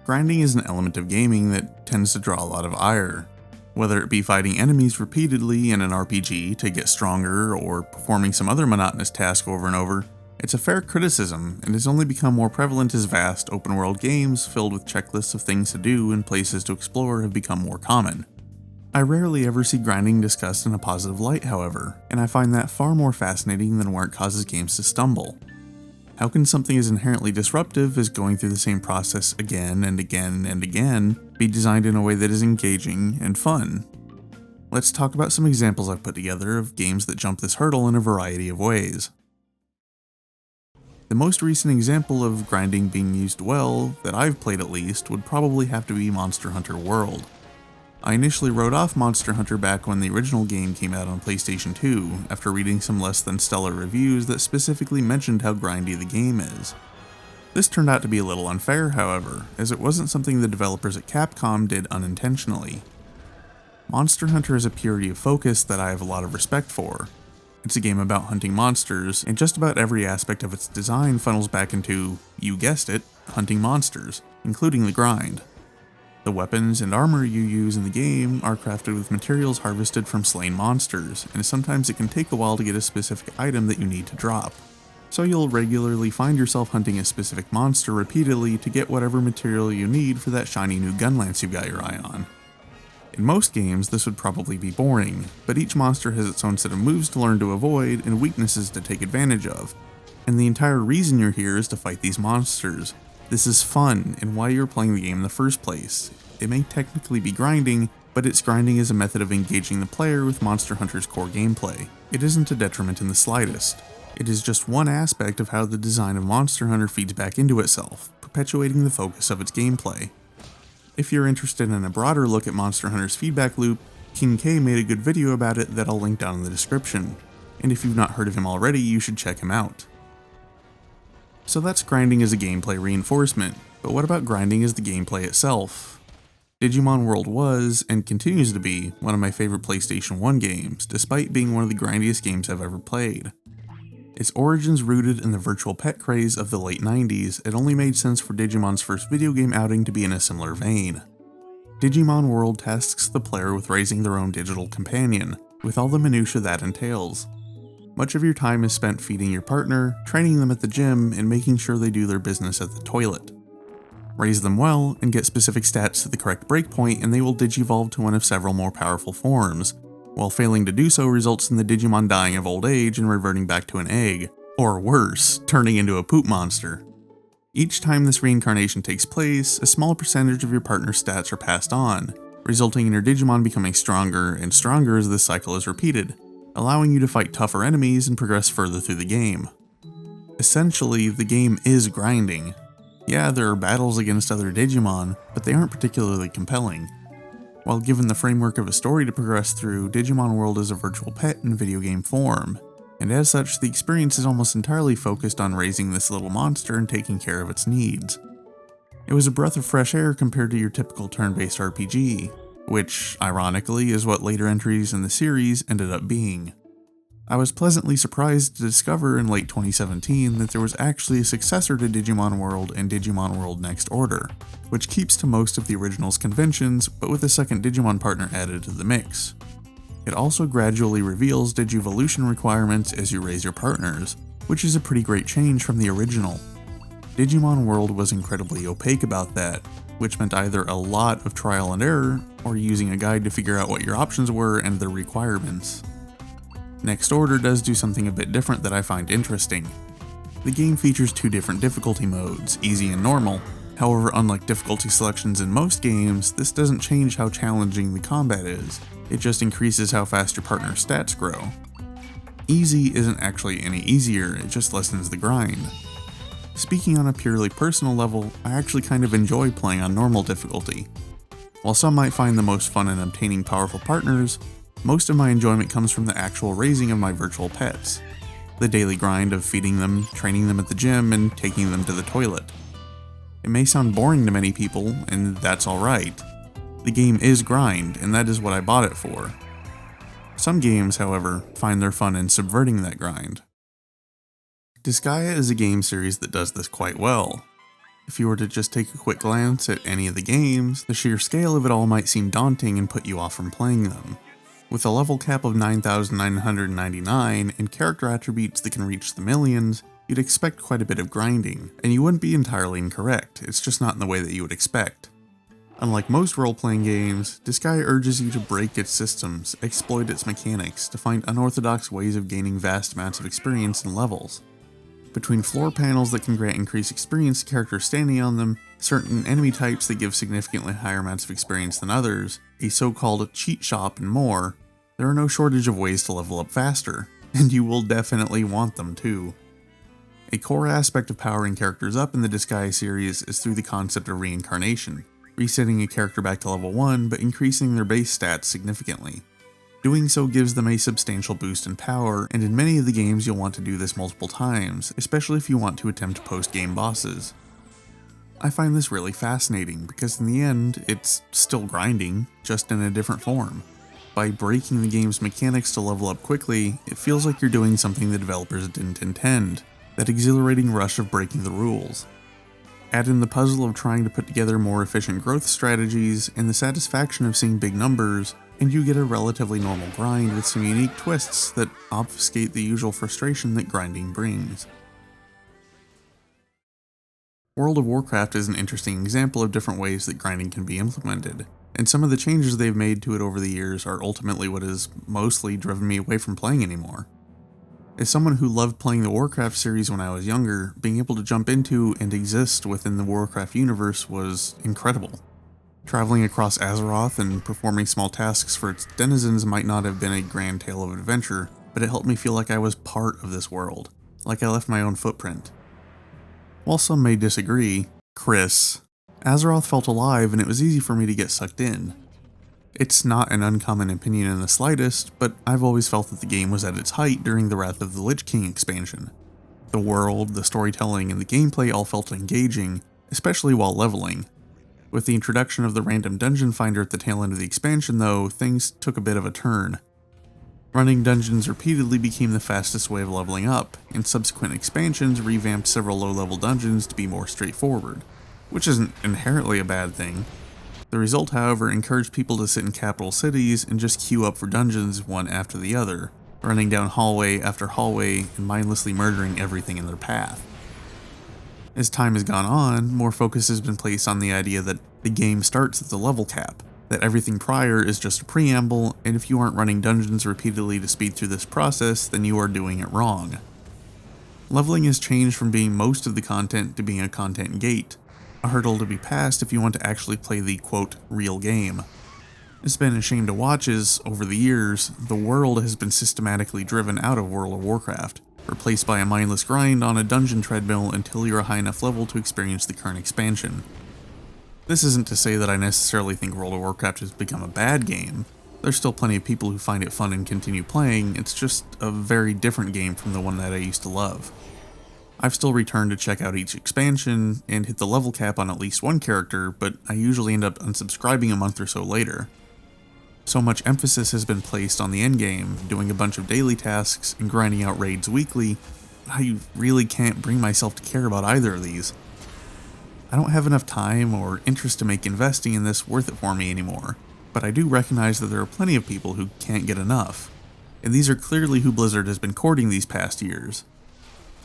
Grinding is an element of gaming that tends to draw a lot of ire. Whether it be fighting enemies repeatedly in an RPG to get stronger or performing some other monotonous task over and over, it's a fair criticism and has only become more prevalent as vast open-world games filled with checklists of things to do and places to explore have become more common. I rarely ever see grinding discussed in a positive light, however, and I find that far more fascinating than where it causes games to stumble. How can something as inherently disruptive as going through the same process again and again and again be designed in a way that is engaging and fun? Let's talk about some examples I've put together of games that jump this hurdle in a variety of ways. The most recent example of grinding being used well, that I've played at least, would probably have to be Monster Hunter World. I initially wrote off Monster Hunter back when the original game came out on PlayStation 2, after reading some less than stellar reviews that specifically mentioned how grindy the game is. This turned out to be a little unfair, however, as it wasn't something the developers at Capcom did unintentionally. Monster Hunter is a purity of focus that I have a lot of respect for. It's a game about hunting monsters, and just about every aspect of its design funnels back into, you guessed it, hunting monsters, including the grind. The weapons and armor you use in the game are crafted with materials harvested from slain monsters, and sometimes it can take a while to get a specific item that you need to drop. So you'll regularly find yourself hunting a specific monster repeatedly to get whatever material you need for that shiny new gun lance you've got your eye on. In most games, this would probably be boring, but each monster has its own set of moves to learn to avoid and weaknesses to take advantage of, and the entire reason you're here is to fight these monsters. This is fun, and why you're playing the game in the first place. It may technically be grinding, but its grinding is a method of engaging the player with Monster Hunter's core gameplay. It isn't a detriment in the slightest. It is just one aspect of how the design of Monster Hunter feeds back into itself, perpetuating the focus of its gameplay. If you're interested in a broader look at Monster Hunter's feedback loop, King K made a good video about it that I'll link down in the description, and if you've not heard of him already, you should check him out. So that's grinding as a gameplay reinforcement, but what about grinding as the gameplay itself? Digimon World was, and continues to be, one of my favorite PlayStation 1 games, despite being one of the grindiest games I've ever played. Its origins rooted in the virtual pet craze of the late 90s, it only made sense for Digimon's first video game outing to be in a similar vein. Digimon World tasks the player with raising their own digital companion, with all the minutiae that entails. Much of your time is spent feeding your partner, training them at the gym, and making sure they do their business at the toilet. Raise them well, and get specific stats to the correct breakpoint, and they will digivolve to one of several more powerful forms, while failing to do so results in the Digimon dying of old age and reverting back to an egg, or worse, turning into a poop monster. Each time this reincarnation takes place, a small percentage of your partner's stats are passed on, resulting in your Digimon becoming stronger and stronger as this cycle is repeated, allowing you to fight tougher enemies and progress further through the game. Essentially, the game is grinding. Yeah, there are battles against other Digimon, but they aren't particularly compelling. While given the framework of a story to progress through, Digimon World is a virtual pet in video game form, and as such, the experience is almost entirely focused on raising this little monster and taking care of its needs. It was a breath of fresh air compared to your typical turn-based RPG, which, ironically, is what later entries in the series ended up being. I was pleasantly surprised to discover in late 2017 that there was actually a successor to Digimon World and Digimon World Next Order, which keeps to most of the original's conventions, but with a second Digimon partner added to the mix. It also gradually reveals Digivolution requirements as you raise your partners, which is a pretty great change from the original. Digimon World was incredibly opaque about that, which meant either a lot of trial and error, or using a guide to figure out what your options were and their requirements. Next Order does do something a bit different that I find interesting. The game features two different difficulty modes, easy and normal. However, unlike difficulty selections in most games, this doesn't change how challenging the combat is, it just increases how fast your partner's stats grow. Easy isn't actually any easier, it just lessens the grind. Speaking on a purely personal level, I actually kind of enjoy playing on normal difficulty. While some might find the most fun in obtaining powerful partners, most of my enjoyment comes from the actual raising of my virtual pets. The daily grind of feeding them, training them at the gym, and taking them to the toilet. It may sound boring to many people, and that's alright. The game is grind, and that is what I bought it for. Some games, however, find their fun in subverting that grind. Disgaea is a game series that does this quite well. If you were to just take a quick glance at any of the games, the sheer scale of it all might seem daunting and put you off from playing them. With a level cap of 9,999 and character attributes that can reach the millions, you'd expect quite a bit of grinding, and you wouldn't be entirely incorrect, it's just not in the way that you would expect. Unlike most role-playing games, Disgaea urges you to break its systems, exploit its mechanics, to find unorthodox ways of gaining vast amounts of experience and levels. Between floor panels that can grant increased experience to characters standing on them, certain enemy types that give significantly higher amounts of experience than others, a so-called cheat shop, and more, there are no shortage of ways to level up faster, and you will definitely want them too. A core aspect of powering characters up in the Disgaea series is through the concept of reincarnation, resetting a character back to level 1 but increasing their base stats significantly. Doing so gives them a substantial boost in power, and in many of the games you'll want to do this multiple times, especially if you want to attempt post-game bosses. I find this really fascinating because in the end, it's still grinding, just in a different form. By breaking the game's mechanics to level up quickly, it feels like you're doing something the developers didn't intend, that exhilarating rush of breaking the rules. Add in the puzzle of trying to put together more efficient growth strategies and the satisfaction of seeing big numbers, and you get a relatively normal grind with some unique twists that obfuscate the usual frustration that grinding brings. World of Warcraft is an interesting example of different ways that grinding can be implemented, and some of the changes they've made to it over the years are ultimately what has mostly driven me away from playing anymore. As someone who loved playing the Warcraft series when I was younger, being able to jump into and exist within the Warcraft universe was incredible. Traveling across Azeroth and performing small tasks for its denizens might not have been a grand tale of adventure, but it helped me feel like I was part of this world, like I left my own footprint. While some may disagree, Chris, Azeroth felt alive and it was easy for me to get sucked in. It's not an uncommon opinion in the slightest, but I've always felt that the game was at its height during the Wrath of the Lich King expansion. The world, the storytelling, and the gameplay all felt engaging, especially while leveling. With the introduction of the random dungeon finder at the tail end of the expansion though, things took a bit of a turn. Running dungeons repeatedly became the fastest way of leveling up, and subsequent expansions revamped several low-level dungeons to be more straightforward, which isn't inherently a bad thing. The result, however, encouraged people to sit in capital cities and just queue up for dungeons one after the other, running down hallway after hallway and mindlessly murdering everything in their path. As time has gone on, more focus has been placed on the idea that the game starts at the level cap, that everything prior is just a preamble, and if you aren't running dungeons repeatedly to speed through this process, then you are doing it wrong. Leveling has changed from being most of the content to being a content gate, a hurdle to be passed if you want to actually play the, quote, real game. It's been a shame to watch as, over the years, the world has been systematically driven out of World of Warcraft, replaced by a mindless grind on a dungeon treadmill until you're a high enough level to experience the current expansion. This isn't to say that I necessarily think World of Warcraft has become a bad game. There's still plenty of people who find it fun and continue playing, it's just a very different game from the one that I used to love. I've still returned to check out each expansion and hit the level cap on at least one character, but I usually end up unsubscribing a month or so later. So much emphasis has been placed on the endgame, doing a bunch of daily tasks and grinding out raids weekly, I really can't bring myself to care about either of these. I don't have enough time or interest to make investing in this worth it for me anymore, but I do recognize that there are plenty of people who can't get enough, and these are clearly who Blizzard has been courting these past years.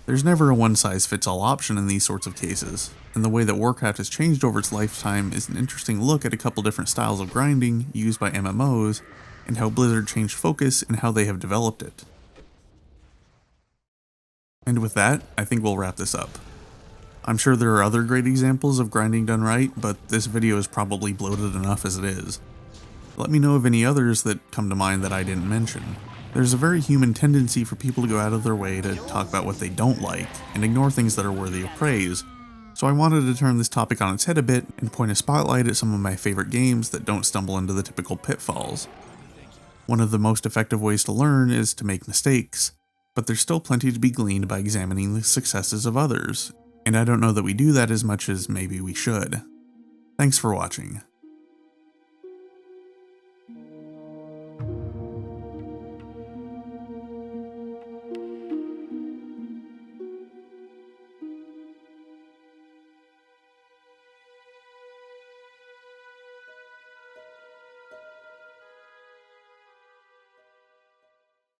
There's never a one-size-fits-all option in these sorts of cases, and the way that Warcraft has changed over its lifetime is an interesting look at a couple different styles of grinding used by MMOs, and how Blizzard changed focus and how they have developed it. And with that, I think we'll wrap this up. I'm sure there are other great examples of grinding done right, but this video is probably bloated enough as it is. Let me know of any others that come to mind that I didn't mention. There's a very human tendency for people to go out of their way to talk about what they don't like and ignore things that are worthy of praise, so I wanted to turn this topic on its head a bit and point a spotlight at some of my favorite games that don't stumble into the typical pitfalls. One of the most effective ways to learn is to make mistakes, but there's still plenty to be gleaned by examining the successes of others, and I don't know that we do that as much as maybe we should. Thanks for watching.